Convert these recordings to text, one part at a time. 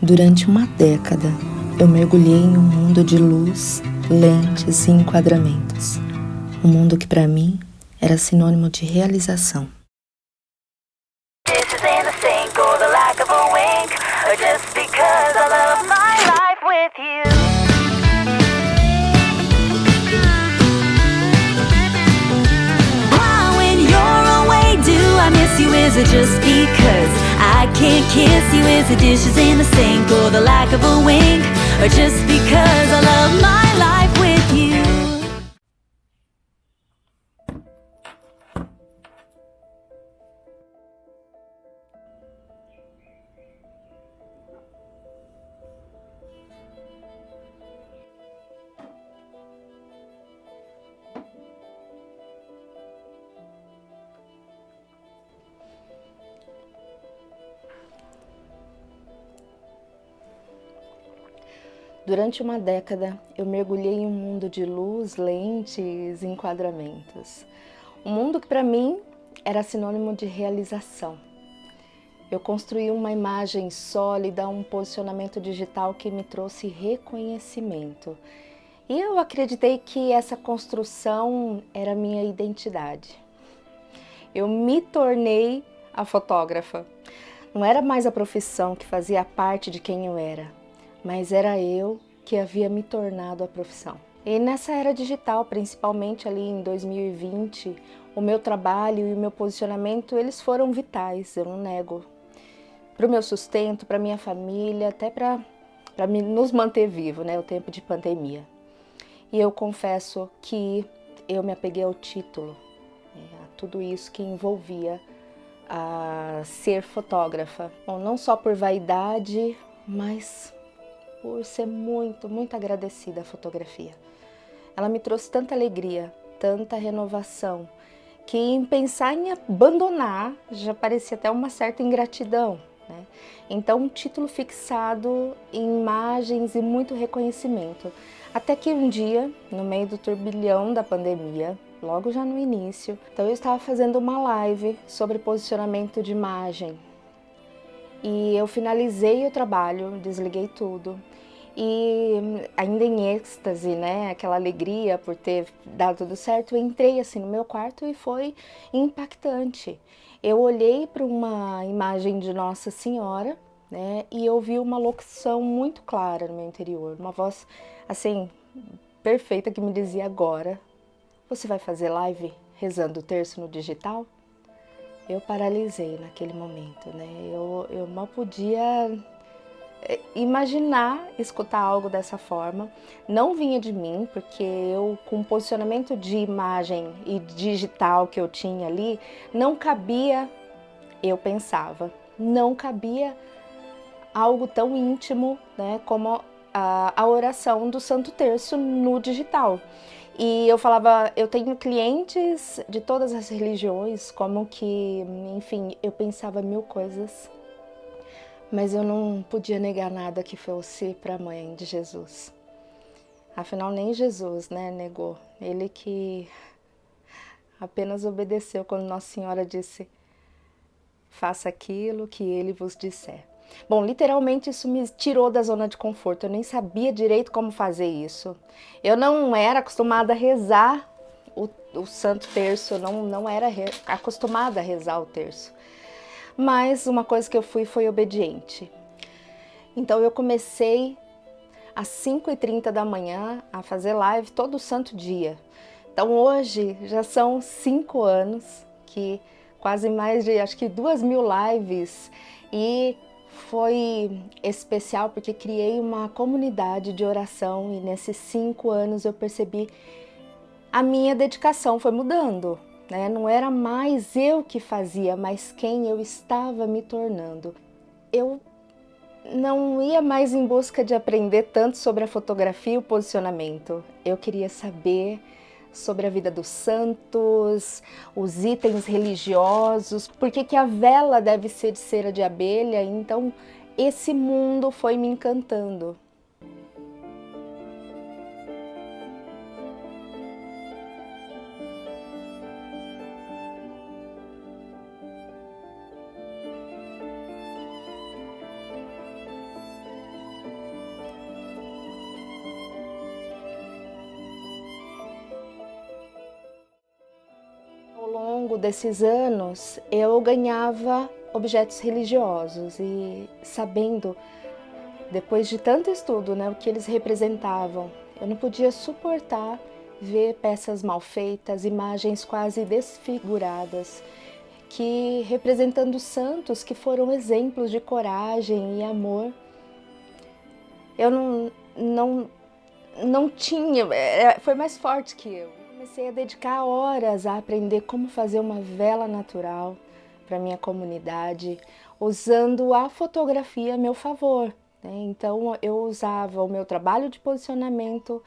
Durante uma década, eu mergulhei em um mundo de luz, lentes e enquadramentos. Um mundo que para mim era sinônimo de realização. Is it just because I can't kiss you? Is the dishes in the sink or the lack of a wink? Or just because I love my life with you? Durante uma década, eu mergulhei em um mundo de luz, lentes e enquadramentos. Um mundo que para mim era sinônimo de realização. Eu construí uma imagem sólida, um posicionamento digital que me trouxe reconhecimento. E eu acreditei que essa construção era minha identidade. Eu me tornei a fotógrafa. Não era mais a profissão que fazia parte de quem eu era, mas era eu que havia me tornado a profissão. E nessa era digital, principalmente ali em 2020, o meu trabalho e o meu posicionamento, eles foram vitais, eu não nego. Para o meu sustento, para minha família, até para nos manter vivo, né, o tempo de pandemia. E eu confesso que eu me apeguei ao título, a tudo isso que envolvia a ser fotógrafa. Bom, não só por vaidade, mas por ser muito agradecida à fotografia. Ela me trouxe tanta alegria, tanta renovação, que em pensar em abandonar já parecia até uma certa ingratidão, né? Então, um título fixado em imagens e muito reconhecimento. Até que um dia, no meio do turbilhão da pandemia, logo já no início, então eu estava fazendo uma live sobre posicionamento de imagem. E eu finalizei o trabalho, desliguei tudo. E ainda em êxtase, né, aquela alegria por ter dado tudo certo, eu entrei assim no meu quarto e foi impactante. Eu olhei para uma imagem de Nossa Senhora, né, e ouvi uma locução muito clara no meu interior, uma voz assim perfeita que me dizia: agora você vai fazer live rezando o terço no digital? Eu paralisei naquele momento, né? Eu mal podia imaginar escutar algo dessa forma. Não vinha de mim, porque eu, com o posicionamento de imagem e digital que eu tinha ali, não cabia, eu pensava, não cabia algo tão íntimo, né, como a oração do Santo Terço no digital. E eu falava, eu tenho clientes de todas as religiões, como que, enfim, eu pensava mil coisas, mas eu não podia negar nada que fosse para a mãe de Jesus. Afinal, nem Jesus, né, negou. Ele que apenas obedeceu quando Nossa Senhora disse: faça aquilo que ele vos disser. Bom, literalmente isso me tirou da zona de conforto, eu nem sabia direito como fazer isso. Eu não era acostumada a rezar o Santo Terço, eu não era acostumada a rezar o terço. Mas uma coisa que eu fui foi obediente. Então eu comecei às 5h30 da manhã a fazer live todo santo dia. Então hoje já são 5 anos, que quase mais de, acho que 2.000 lives, e foi especial porque criei uma comunidade de oração e nesses 5 anos eu percebi a minha dedicação foi mudando, né? Não era mais eu que fazia, mas quem eu estava me tornando. Eu não ia mais em busca de aprender tanto sobre a fotografia e o posicionamento. Eu queria saber sobre a vida dos santos, os itens religiosos, por que a vela deve ser de cera de abelha. Então, esse mundo foi me encantando. longo desses anos, eu ganhava objetos religiosos e sabendo, depois de tanto estudo, né, o que eles representavam, eu não podia suportar ver peças mal feitas, imagens quase desfiguradas, que representando santos que foram exemplos de coragem e amor. Eu não tinha, foi mais forte que eu. Comecei a dedicar horas a aprender como fazer uma vela natural para minha comunidade, usando a fotografia a meu favor, né? Então eu usava o meu trabalho de posicionamento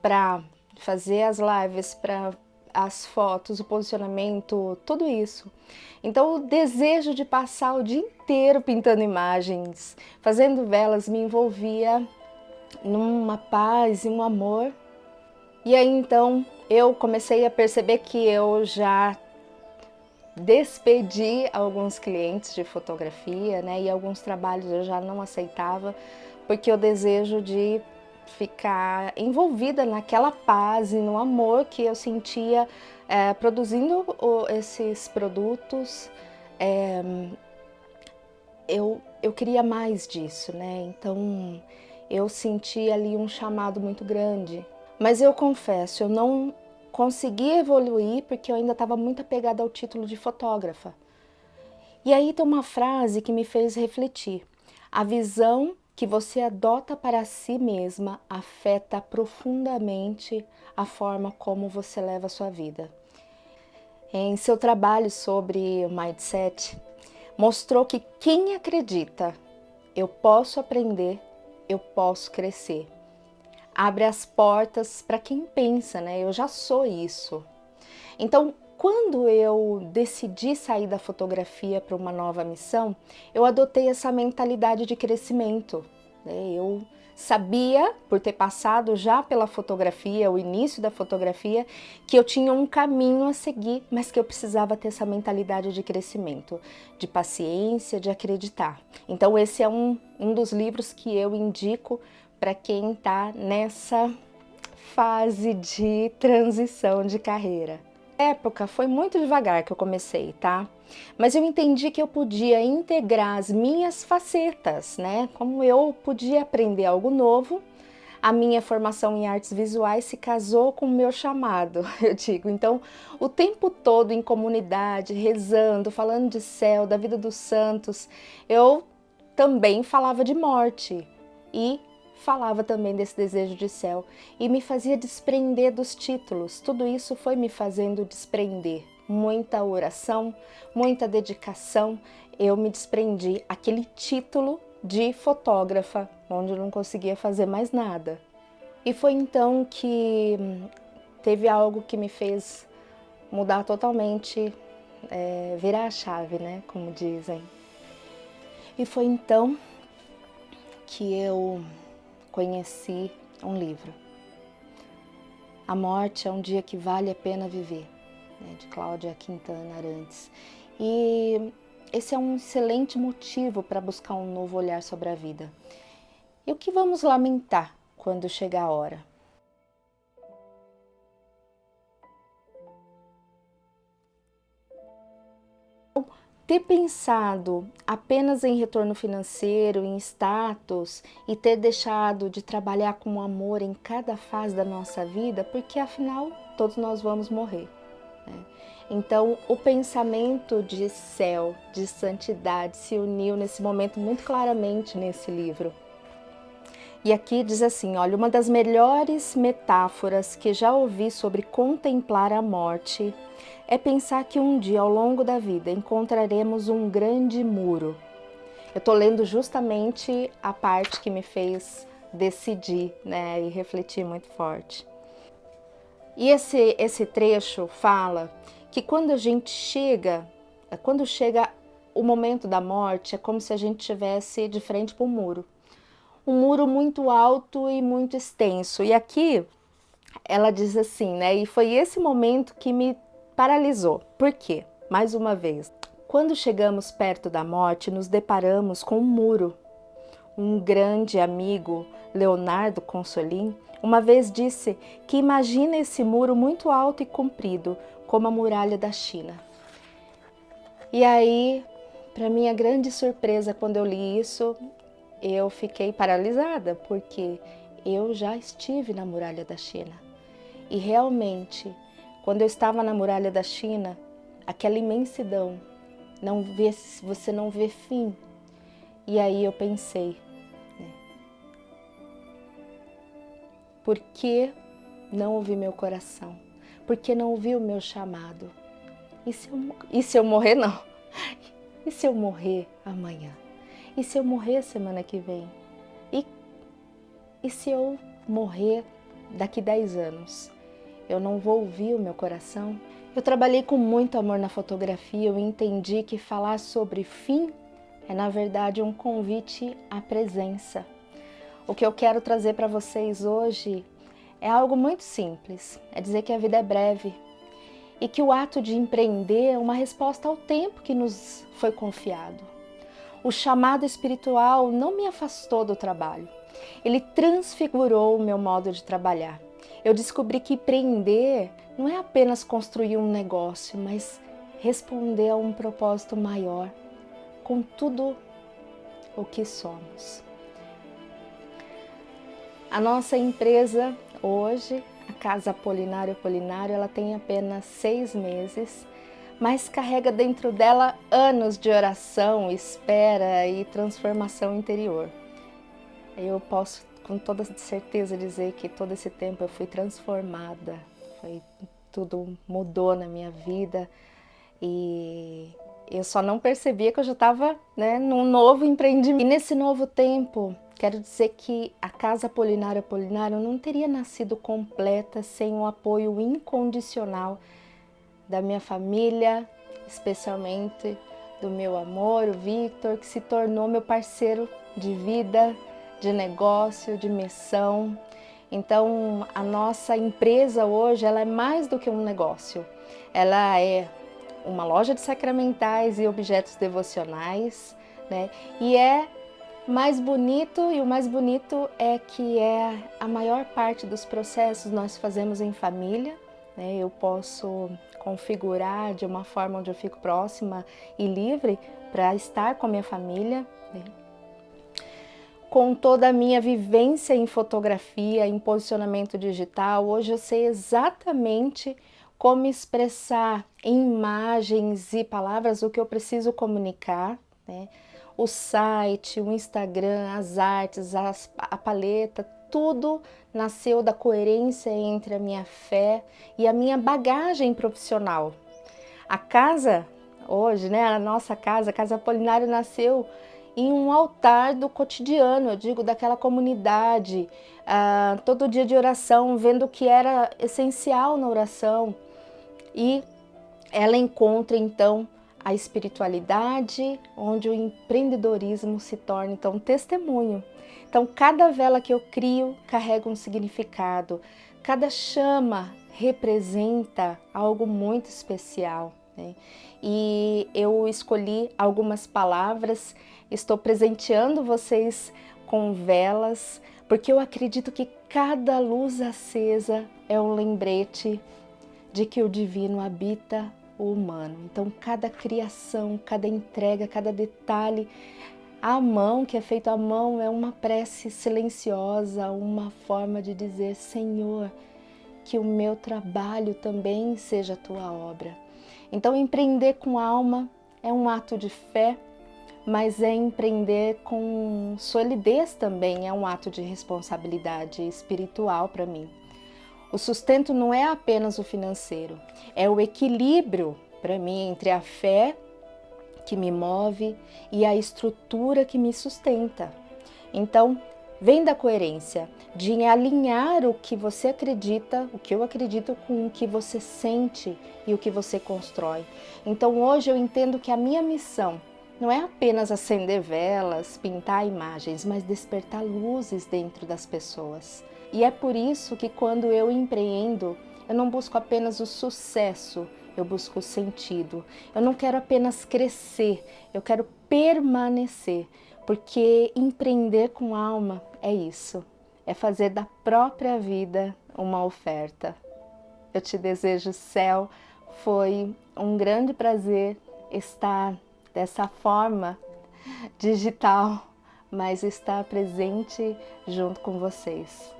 para fazer as lives, para as fotos, o posicionamento, tudo isso. Então o desejo de passar o dia inteiro pintando imagens, fazendo velas, me envolvia numa paz e um amor. E aí então eu comecei a perceber que eu já despedi alguns clientes de fotografia, né? E alguns trabalhos eu já não aceitava, porque o desejo de ficar envolvida naquela paz e no amor que eu sentia produzindo esses produtos, eu queria mais disso, né? Então eu senti ali um chamado muito grande. Mas eu confesso, eu não consegui evoluir porque eu ainda estava muito apegada ao título de fotógrafa. E aí tem uma frase que me fez refletir. A visão que você adota para si mesma afeta profundamente a forma como você leva a sua vida. Em seu trabalho sobre o mindset, mostrou que quem acredita, eu posso aprender, eu posso crescer, abre as portas para quem pensa, né? Eu já sou isso. Então, quando eu decidi sair da fotografia para uma nova missão, eu adotei essa mentalidade de crescimento, né? Eu sabia, por ter passado já pela fotografia, o início da fotografia, que eu tinha um caminho a seguir, mas que eu precisava ter essa mentalidade de crescimento, de paciência, de acreditar. Então esse é um dos livros que eu indico para quem está nessa fase de transição de carreira. Na época foi muito devagar que eu comecei, tá? Mas eu entendi que eu podia integrar as minhas facetas, né? Como eu podia aprender algo novo. A minha formação em artes visuais se casou com o meu chamado, eu digo. Então, o tempo todo em comunidade, rezando, falando de céu, da vida dos santos, eu também falava de morte e falava também desse desejo de céu e me fazia desprender dos títulos. Tudo isso foi me fazendo desprender. Muita oração, muita dedicação, eu me desprendi. Aquele título de fotógrafa, onde eu não conseguia fazer mais nada. E foi então que teve algo que me fez mudar totalmente, virar a chave, né, como dizem. E foi então que eu conheci um livro. A Morte é um Dia que Vale a Pena Viver, né, de Cláudia Quintana Arantes. E esse é um excelente motivo para buscar um novo olhar sobre a vida. E o que vamos lamentar quando chegar a hora? Ter pensado apenas em retorno financeiro, em status e ter deixado de trabalhar com amor em cada fase da nossa vida, porque afinal todos nós vamos morrer, né? Então o pensamento de céu, de santidade se uniu nesse momento muito claramente nesse livro. E aqui diz assim, olha, uma das melhores metáforas que já ouvi sobre contemplar a morte é pensar que um dia ao longo da vida encontraremos um grande muro. Eu estou lendo justamente a parte que me fez decidir, né, e refletir muito forte. E esse trecho fala que quando chega o momento da morte, é como se a gente estivesse de frente para um muro. Um muro muito alto e muito extenso. E aqui ela diz assim, né? E foi esse momento que me paralisou. Por quê? Mais uma vez, quando chegamos perto da morte, nos deparamos com um muro. Um grande amigo, Leonardo Consolin, uma vez disse que imagina esse muro muito alto e comprido, como a muralha da China. E aí, para minha grande surpresa, quando eu li isso, eu fiquei paralisada, porque eu já estive na Muralha da China. E realmente, quando eu estava na Muralha da China, aquela imensidão, você não vê fim. E aí eu pensei, né, por que não ouvi meu coração? Por que não ouvi o meu chamado? E se eu morrer, não? E se eu morrer amanhã? E se eu morrer semana que vem? E se eu morrer daqui 10 anos? Eu não vou ouvir o meu coração? Eu trabalhei com muito amor na fotografia, eu entendi que falar sobre fim é, na verdade, um convite à presença. O que eu quero trazer para vocês hoje é algo muito simples, é dizer que a vida é breve e que o ato de empreender é uma resposta ao tempo que nos foi confiado. O chamado espiritual não me afastou do trabalho, ele transfigurou o meu modo de trabalhar. Eu descobri que empreender não é apenas construir um negócio, mas responder a um propósito maior, com tudo o que somos. A nossa empresa hoje, a Casa Apolinário Apolinário, ela tem apenas 6 meses, mas carrega dentro dela anos de oração, espera e transformação interior. Eu posso com toda certeza dizer que todo esse tempo eu fui transformada, tudo mudou na minha vida e eu só não percebia que eu já estava, né, num novo empreendimento. E nesse novo tempo, quero dizer que a Casa Apolinário Apolinário não teria nascido completa sem o apoio incondicional da minha família, especialmente do meu amor, o Victor, que se tornou meu parceiro de vida, de negócio, de missão. Então, a nossa empresa hoje, ela é mais do que um negócio. Ela é uma loja de sacramentais e objetos devocionais, né? E é mais bonito, e o mais bonito é que a maior parte dos processos nós fazemos em família, né? Eu posso configurar de uma forma onde eu fico próxima e livre para estar com a minha família, né? Com toda a minha vivência em fotografia, em posicionamento digital, hoje eu sei exatamente como expressar em imagens e palavras o que eu preciso comunicar, né? O site, o Instagram, as artes, a paleta, tudo nasceu da coerência entre a minha fé e a minha bagagem profissional. A casa, hoje, né, a nossa casa, a Casa Apolinário, nasceu em um altar do cotidiano, eu digo, daquela comunidade, todo dia de oração, vendo o que era essencial na oração. E ela encontra então a espiritualidade, onde o empreendedorismo se torna então um testemunho. Então cada vela que eu crio carrega um significado, cada chama representa algo muito especial, né? E eu escolhi algumas palavras, estou presenteando vocês com velas, porque eu acredito que cada luz acesa é um lembrete de que o divino habita o humano. Então, cada criação, cada entrega, cada detalhe, a mão, que é feito à mão, é uma prece silenciosa, uma forma de dizer: Senhor, que o meu trabalho também seja a tua obra. Então, empreender com alma é um ato de fé, mas é empreender com solidez também, é um ato de responsabilidade espiritual para mim. O sustento não é apenas o financeiro, é o equilíbrio para mim entre a fé que me move e a estrutura que me sustenta. Então, vem da coerência, de alinhar o que você acredita, o que eu acredito, com o que você sente e o que você constrói. Então, hoje eu entendo que a minha missão não é apenas acender velas, pintar imagens, mas despertar luzes dentro das pessoas. E é por isso que quando eu empreendo, eu não busco apenas o sucesso, eu busco o sentido. Eu não quero apenas crescer, eu quero permanecer, porque empreender com alma é isso, é fazer da própria vida uma oferta. Eu te desejo céu, foi um grande prazer estar dessa forma digital, mas estar presente junto com vocês.